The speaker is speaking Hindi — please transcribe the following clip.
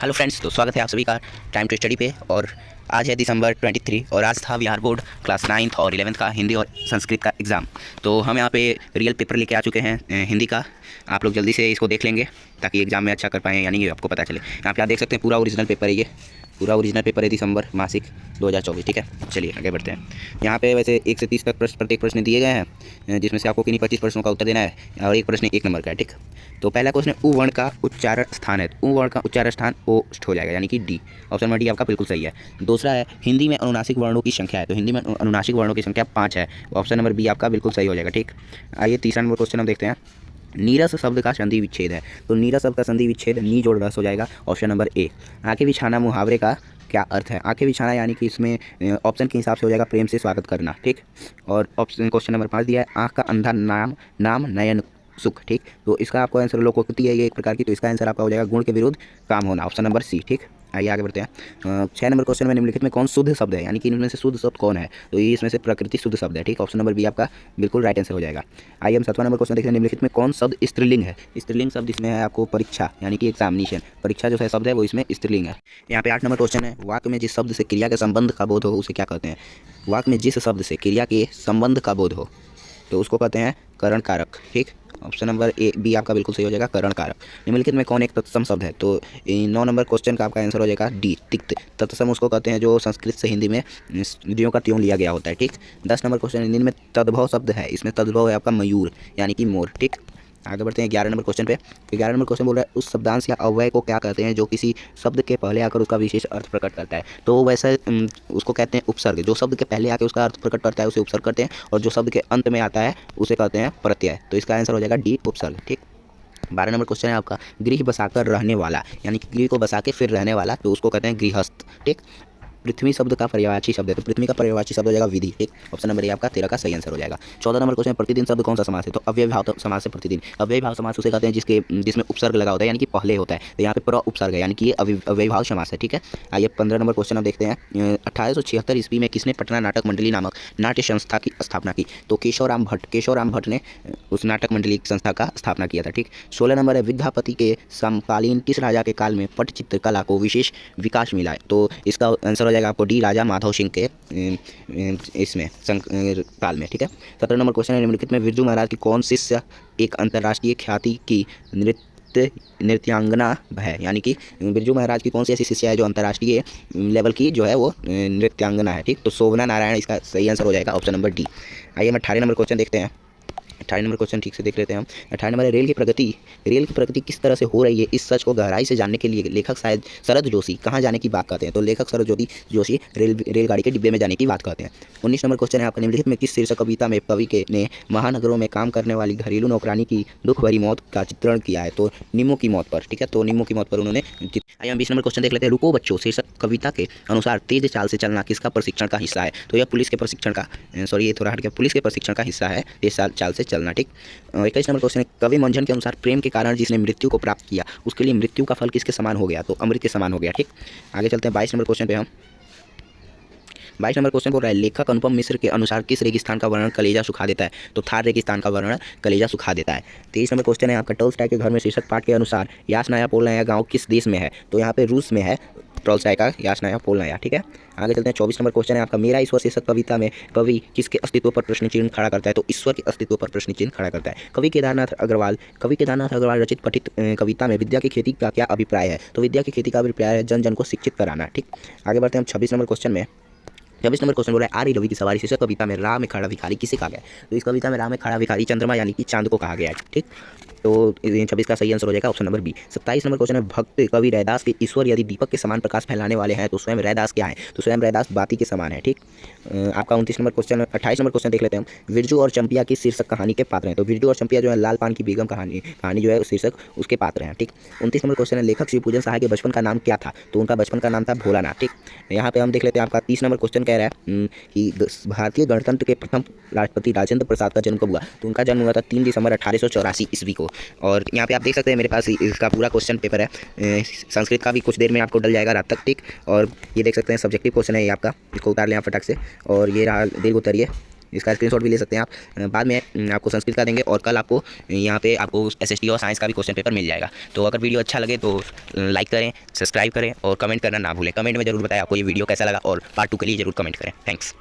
हेलो फ्रेंड्स, तो स्वागत है आप सभी का टाइम टू स्टडी पे। और आज है दिसंबर 23 और आज था बिहार बोर्ड क्लास 9th और 11th का हिंदी और संस्कृत का एग्ज़ाम। तो हम यहाँ पे रियल पेपर लेके आ चुके हैं हिंदी का। आप लोग जल्दी से इसको देख लेंगे ताकि एग्ज़ाम में अच्छा कर पाएँ, यानी कि आपको पता चले। यहाँ पे आप देख सकते हैं पूरा ओरिजिनल पेपर है, ये पूरा ओरिजिनल पेपर है दिसंबर मासिक 2024। ठीक है, चलिए आगे बढ़ते हैं। यहाँ पे वैसे 1 से 30 तक प्रत्येक प्रश्न दिए गए हैं, जिसमें से आपको किन्हीं 25 प्रश्नों का उत्तर देना है और एक प्रश्न 1 नंबर का है। ठीक, तो पहला क्वेश्चन उ वर्ण का उच्चारण स्थान है। उ वर्ण का उच्चारण स्थान ओष्ठ हो जाएगा, यानी कि डी। ऑप्शन नंबर डी आपका बिल्कुल सही है। दूसरा है हिंदी में अनुनासिक वर्णों की संख्या है, तो हिंदी में अनुनासिक वर्णों की संख्या 5 है। ऑप्शन नंबर बी आपका बिल्कुल सही हो जाएगा। ठीक, आइए तीसरा नंबर क्वेश्चन हम देखते हैं। नीरस शब्द का संधि विच्छेद है, तो नीरस शब्द का संधि विच्छेद नी जोड़ रस हो जाएगा। Option number A. आंखें बिछाना मुहावरे का क्या अर्थ है? आंखें बिछाना यानी कि इसमें ऑप्शन के हिसाब से हो जाएगा प्रेम से स्वागत करना। ठीक, और ऑप्शन क्वेश्चन नंबर 5 दिया है आँख का अंधा नाम नयन सुख। ठीक, तो इसका आपको आंसर लोकोक्ति है ये एक प्रकार की, तो इसका आंसर आपका हो जाएगा गुण के विरुद्ध काम होना। Option number C. ठीक, आइए आगे बढ़ते हैं। 6 नंबर क्वेश्चन में निम्नलिखित में कौन शुद्ध शब्द है, यानी कि इनमें से शुद्ध शब्द कौन है? तो ये इसमें से प्रकृति शुद्ध शब्द है। ठीक, ऑप्शन नंबर बी आपका बिल्कुल राइट आंसर हो जाएगा। आइए हम 7वां नंबर क्वेश्चन देखते हैं। निम्नलिखित में कौन शब्द स्त्रीलिंग है? स्त्रीलिंग शब्द इसमें है आपको परीक्षा, यानी कि एग्जामिनेशन। परीक्षा जो है शब्द है वो इसमें स्त्रीलिंग है। यहाँ पे 8 नंबर क्वेश्चन है। वाक्य में जिस शब्द से क्रिया के संबंध का बोध हो उसे क्या कहते हैं? वाक्य में जिस शब्द से क्रिया के संबंध का बोध हो तो उसको कहते हैं करण कारक। ठीक, ऑप्शन नंबर ए बी आपका बिल्कुल सही हो जाएगा, करण कारक। निम्नलिखित में कौन एक तत्सम शब्द है? तो 9 नंबर क्वेश्चन का आपका आंसर हो जाएगा डी, तिक्त। तत्सम उसको कहते हैं जो संस्कृत से हिंदी में ज्यों का त्यों लिया गया होता है। ठीक, 10 नंबर क्वेश्चन हिंदी में तद्भव शब्द है, इसमें तद्भव है आपका मयूर, यानी कि मोर। ठीक, आगे बढ़ते हैं 11 नंबर क्वेश्चन पे। 11 नंबर क्वेश्चन बोल रहा है उस शब्दांश या अव्यय को क्या कहते हैं जो किसी शब्द के पहले आकर उसका विशेष अर्थ प्रकट करता है? तो वैसे उसको कहते हैं उपसर्ग। जो शब्द के पहले आकर उसका अर्थ प्रकट करता है उसे उपसर्ग करते हैं, और जो शब्द के अंत में आता है उसे कहते हैं प्रत्यय। तो इसका आंसर हो जाएगा डी, उपसर्ग। ठीक, 12 नंबर क्वेश्चन है आपका गृह बसाकर रहने वाला, यानी कि गृह को बसा के फिर रहने वाला, तो उसको कहते हैं गृहस्थ। ठीक, पृथ्वी शब्द का पर्यायवाची शब्द है, तो पृथ्वी का पर्यायवाची शब्द हो जाएगा विधि। ठीक, ऑप्शन नंबर ए आपका 13 का सही आंसर हो जाएगा। 14 नंबर क्वेश्चन प्रतिदिन शब्द कौन सा समास है? तो अव्ययभाव समास से प्रतिदिन। अव्ययभाव समास उसे कहते हैं जिसमें उपसर्ग लगा होता है, यानी कि पहले होता है। तो यहाँ पे पूरा उपसर्ग है, यानी कि ये अव्ययभाव समास है। ठीक है, आइए 15 नंबर क्वेश्चन हम देखते हैं। 1876 ईस्वी में किसने पटना नाटक मंडली नामक नाट्य संस्था की स्थापना की? तो केशवराम भट्ट ने उस नाटक मंडली संस्था का स्थापना किया था। ठीक, 16 नंबर है विद्यापति के समकालीन किस राजा के काल में पटचित्र कला को विशेष विकास मिला है? तो इसका आंसर हो जाएगा आपको डी, राजा माधव सिंह के इसमें काल में। ठीक है, 17 नंबर क्वेश्चन है निम्नलिखित में बिरजू महाराज की कौन शिष्य एक अंतर्राष्ट्रीय ख्याति की नृत्यांगना है? यानी कि बिरजू महाराज की कौन सी ऐसी शिष्या है जो अंतर्राष्ट्रीय लेवल की जो है वो नृत्यांगना है? ठीक, तो शोभना नारायण इसका सही आंसर हो जाएगा, ऑप्शन नंबर डी। आइए हम 18 नंबर क्वेश्चन देखते हैं। 18 नंबर क्वेश्चन ठीक से देख लेते हैं हम। 18 नंबर है रेल की प्रगति किस तरह से हो रही है, इस सच को गहराई से जानने के लिए लेखक शायद शरद जोशी कहाँ जाने की बात कहते हैं? तो लेखक शरद जोशी रेलगाड़ी के डिब्बे में जाने की बात कहते हैं। 19 नंबर क्वेश्चन है आपका निम्नलिखित में किस शीर्षक कविता में कवि ने महानगरों में काम करने वाली घरेलू नौकरानी की दुख भरी मौत का चित्रण किया है? तो निम्मो की मौत पर। ठीक है, तो निम्मो की मौत पर उन्होंने। आइए हम 20 नंबर क्वेश्चन देख लेते हैं। रुको बच्चों शीर्षक कविता के अनुसार तेज चाल से चलना किसका प्रशिक्षण का हिस्सा है? तो यह पुलिस के प्रशिक्षण का, सॉरी ये थोड़ा हट गया, पुलिस के प्रशिक्षण का हिस्सा है तेज चाल से चलना। ठीक, 21 नंबर क्वेश्चन है कवि मंझन के अनुसार प्रेम के कारण जिसने मृत्यु को प्राप्त किया उसके लिए मृत्यु का फल किसके समान हो गया? तो अमृत के समान हो गया। ठीक, आगे चलते हैं 22 नंबर क्वेश्चन पे हम। 22 नंबर क्वेश्चन बोल रहा है लेखक अनुपम मिश्र के अनुसार किस रेगिस्तान का वर्णन कलेजा सुखा देता है? तो थार रेगिस्तान का वर्णन कलेजा सुखा देता है। 23 नंबर क्वेश्चन है आपका टॉल्स्टॉय के घर में शीर्षक पाठ के अनुसार यासनाया पोलनाया गाँव किस देश में है? तो यहाँ पे रूस में है टॉल्स्टॉय का यासनाया पोलनाया। ठीक है, आगे चलते हैं 24 नंबर क्वेश्चन है आपका मेरा ईश्वर शीर्षक कविता में कवि किसके अस्तित्व पर प्रश्न चिन्ह खड़ा करता है? तो ईश्वर के अस्तित्व पर प्रश्न चिन्ह खड़ा करता है। कवि केदारनाथ अग्रवाल रचित पठित कविता में विद्या की खेती का क्या अभिप्राय है? तो विद्या की खेती का अभिप्राय है जन जन को शिक्षित कराना। ठीक, आगे बढ़ते हैं हम 26 नंबर क्वेश्चन में। 26 नंबर क्वेश्चन बोला है आर्य रवि की सवारी शीर्षक कविता में राह में खड़ा भिखारी किसे कहा गया? तो इस कविता में राह में खड़ा भिखारी चंद्रमा यानी कि चांद को कहा गया है। ठीक, तो 26 का सही आंसर हो जाएगा option number B. 27 number question है भक्त कवि रैदास के ईश्वर यदि दीपक के समान प्रकाश फैलाने वाले हैं तो स्वयं रैदास क्या है? तो स्वयं रैदास बाती के समान है। ठीक, आपका 29 नंबर क्वेश्चन 28 नंबर क्वेश्चन देख लेते हैं हम। बिरजू और चंपिया की शीर्षक कहानी के पात्र हैं? तो बिरजू और चंपिया जो है लाल पान की बेगम कहानी जो है शीर्षक उसके पात्र हैं। ठीक, 29 नंबर क्वेश्चन है लेखक शिव पूजन सहाय के बचपन का नाम क्या था? तो उनका बचपन का नाम था भोलानाथ। ठीक, यहाँ पे हम देख लेते हैं आपका 30 नंबर क्वेश्चन कह रहा है कि भारतीय गणतंत्र के प्रथम राष्ट्रपति राजेंद्र प्रसाद का जन्म कब हुआ? तो उनका जन्म हुआ था 3 दिसंबर 1884 ईस्वी को। और यहाँ पे आप देख सकते हैं मेरे पास इसका पूरा क्वेश्चन पेपर है, संस्कृत का भी कुछ देर में आपको डल जाएगा रात तक। ठीक, और ये देख सकते हैं सब्जेक्टिव क्वेश्चन है ये आपका, इसको उतार लें आप फटाक से। और ये रहा दीर्घ उत्तरीय, इसका स्क्रीनशॉट भी ले सकते हैं आप। बाद में आपको संस्कृत का देंगे और कल आपको यहाँ पे आपको SST और साइंस का भी क्वेश्चन पेपर मिल जाएगा। तो अगर वीडियो अच्छा लगे तो लाइक करें, सब्सक्राइब करें और कमेंट करना ना भूलें। कमेंट में जरूर बताएं आपको ये वीडियो कैसा लगा और पार्ट 2 के लिए जरूर कमेंट करें। थैंक्स।